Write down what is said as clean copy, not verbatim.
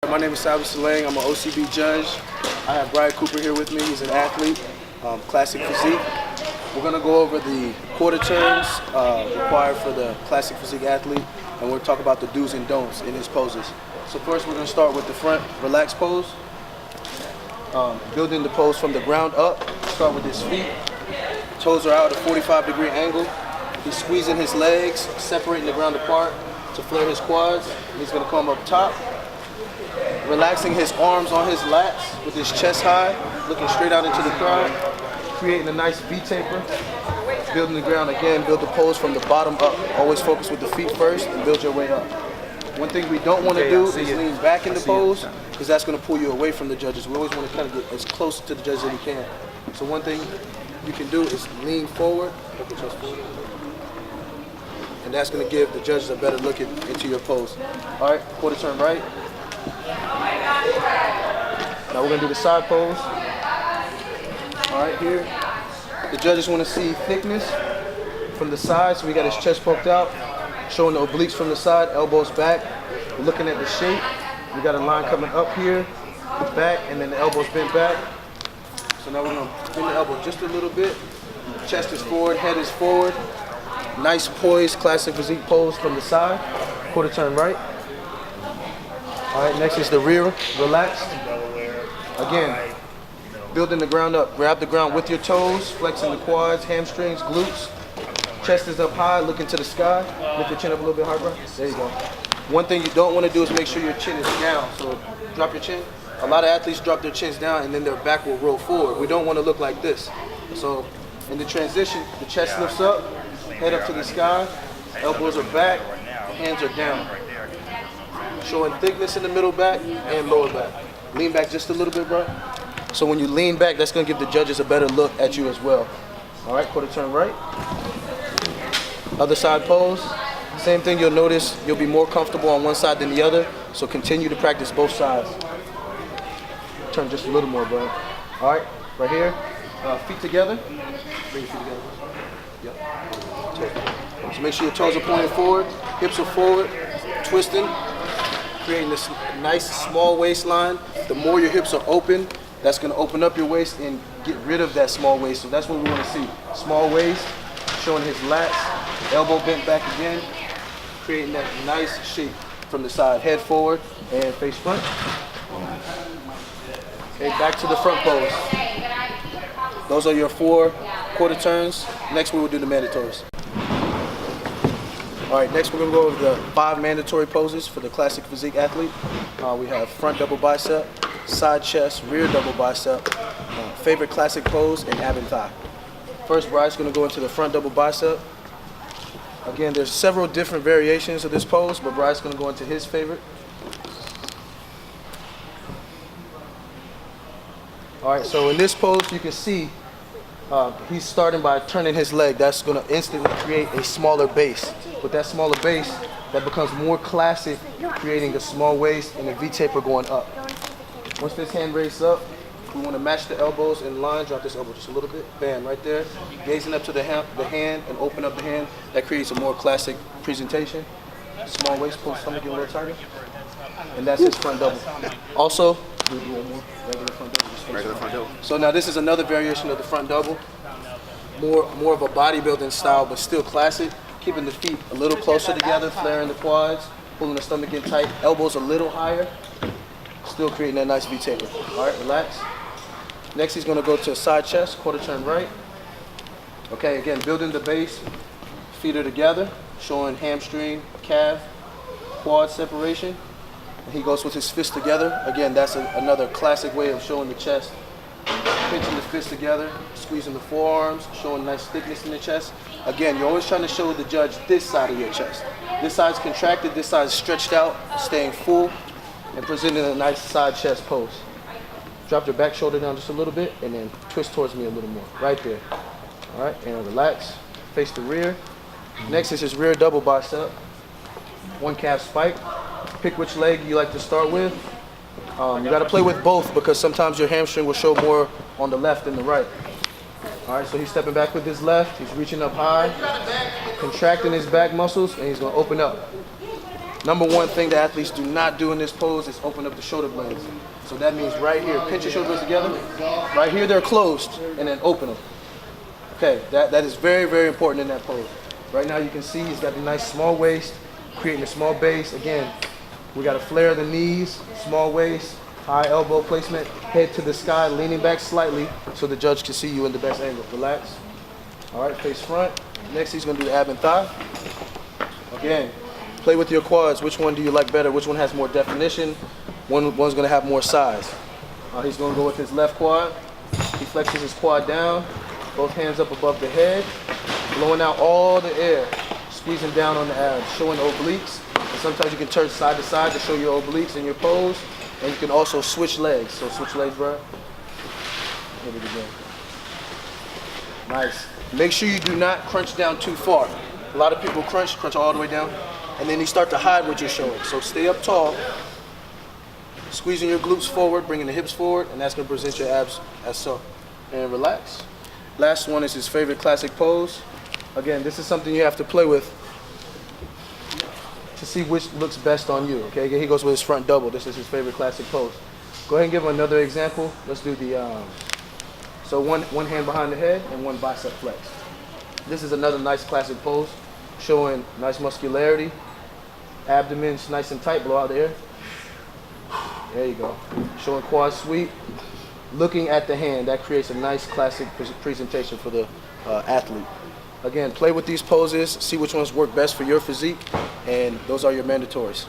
My name is Salby Salang. I'm an OCB judge. I have Brian Cooper here with me. He's an athlete, classic physique. We're going to go over the quarter turns required for the classic physique athlete, and we'll talk about the do's and don'ts in his poses. So first we're going to start with the front relaxed pose. Building the pose from the ground up. Start with his feet. Toes are out at a 45-degree angle. He's squeezing his legs, separating the ground apart to flare his quads. He's going to come up top. Relaxing his arms on his lats with his chest high, looking straight out into the crowd, creating a nice V-taper. Building the ground again, build the pose from the bottom up. Always focus with the feet first and build your way up. One thing we don't want to do is lean back in the pose, because that's going to pull you away from the judges. We always want to kind of get as close to the judges as we can. So one thing you can do is lean forward, and that's going to give the judges a better look into your pose. All right, quarter turn right. Now we're going to do the side pose. All right, here. The judges want to see thickness from the side, so we got his chest poked out, showing the obliques from the side, elbows back. We're looking at the shape. We got a line coming up here, back, and then the elbows bent back. So now we're going to bend the elbow just a little bit. Chest is forward, head is forward. Nice poised, classic physique pose from the side. Quarter turn right. All right, next is the rear, relaxed. Again, building the ground up. Grab the ground with your toes, flexing the quads, hamstrings, glutes. Chest is up high, looking to the sky. Lift your chin up a little bit higher, bro. There you go. One thing you don't want to do is make sure your chin is down. So drop your chin. A lot of athletes drop their chins down and then their back will roll forward. We don't want to look like this. So in the transition, the chest lifts up, head up to the sky, elbows are back, hands are down. Showing thickness in the middle back and lower back. Lean back just a little bit, bro. So when you lean back, that's going to give the judges a better look at you as well. All right, quarter turn right. Other side pose. Same thing, you'll notice you'll be more comfortable on one side than the other. So continue to practice both sides. Turn just a little more, bro. All right, right here. Feet together. Bring your feet together. Yep. So make sure your toes are pointing forward, hips are forward, twisting. Creating this nice small waistline. The more your hips are open, that's going to open up your waist and get rid of that small waist. So that's what we want to see. Small waist, showing his lats, elbow bent back again, creating that nice shape from the side. Head forward and face front. Okay, back to the front pose. Those are your 4 quarter turns. Next we will do the mandatories. All right, next we're going to go over the 5 mandatory poses for the classic physique athlete. We have front double bicep, side chest, rear double bicep, favorite classic pose, and ab and thigh. First, Bryce's going to go into the front double bicep. Again, there's several different variations of this pose, but Bryce's going to go into his favorite. All right, so in this pose, you can see he's starting by turning his leg. That's going to instantly create a smaller base. With that smaller base, that becomes more classic, creating a small waist and a V-taper going up. Once this hand raises up, we want to match the elbows in line. Drop this elbow just a little bit. Bam, right there. Gazing up to the hand and open up the hand. That creates a more classic presentation. Small waist, pull the stomach in a little tighter. And that's his front double. Also, do one more. Regular front double. Regular front double. So now this is another variation of the front double. More of a bodybuilding style, but still classic. Keeping the feet a little closer together, flaring the quads, pulling the stomach in tight, elbows a little higher, still creating that nice V-taper. All right, relax. Next, he's going to go to side chest, quarter turn right. Okay, again, building the base, feet are together, showing hamstring, calf, quad separation. And he goes with his fists together. Again, that's another classic way of showing the chest. Pinching the fists together, squeezing the forearms, showing nice thickness in the chest. Again, you're always trying to show the judge this side of your chest. This side's contracted, this side's stretched out, staying full, and presenting a nice side chest pose. Drop your back shoulder down just a little bit, and then twist towards me a little more, right there. All right, and relax, face the rear. Next is his rear double bicep. One calf spike. Pick which leg you like to start with. You got to play with both because sometimes your hamstring will show more on the left than the right. All right, so he's stepping back with his left. He's reaching up high, contracting his back muscles, and he's going to open up. Number one thing that athletes do not do in this pose is open up the shoulder blades. So that means right here, pinch your shoulder blades together. Right here, they're closed, and then open them. Okay, that is very, very important in that pose. Right now, you can see he's got a nice small waist, creating a small base. Again, we got to flare the knees, small waist, high elbow placement, head to the sky, leaning back slightly so the judge can see you in the best angle. Relax. All right, face front. Next, he's going to do the ab and thigh. Again, play with your quads. Which one do you like better? Which one has more definition? One's going to have more size. He's going to go with his left quad. He flexes his quad down, both hands up above the head, blowing out all the air, squeezing down on the abs, showing obliques. And sometimes you can turn side to side to show your obliques in your pose. And you can also switch legs. So switch legs, bro. Hit it again. Nice. Make sure you do not crunch down too far. A lot of people crunch all the way down, and then you start to hide what you're showing. So stay up tall, squeezing your glutes forward, bringing the hips forward, and that's going to present your abs as so. And relax. Last one is his favorite classic pose. Again, this is something you have to play with to see which looks best on you. Okay, he goes with his front double. This is his favorite classic pose. Go ahead and give him another example. Let's do the, so one hand behind the head and one bicep flex. This is another nice classic pose, showing nice muscularity, abdomen's nice and tight, blow out the air. There you go. Showing quad sweep, looking at the hand. That creates a nice classic presentation for the athlete. Again, play with these poses, see which ones work best for your physique, and those are your mandatories.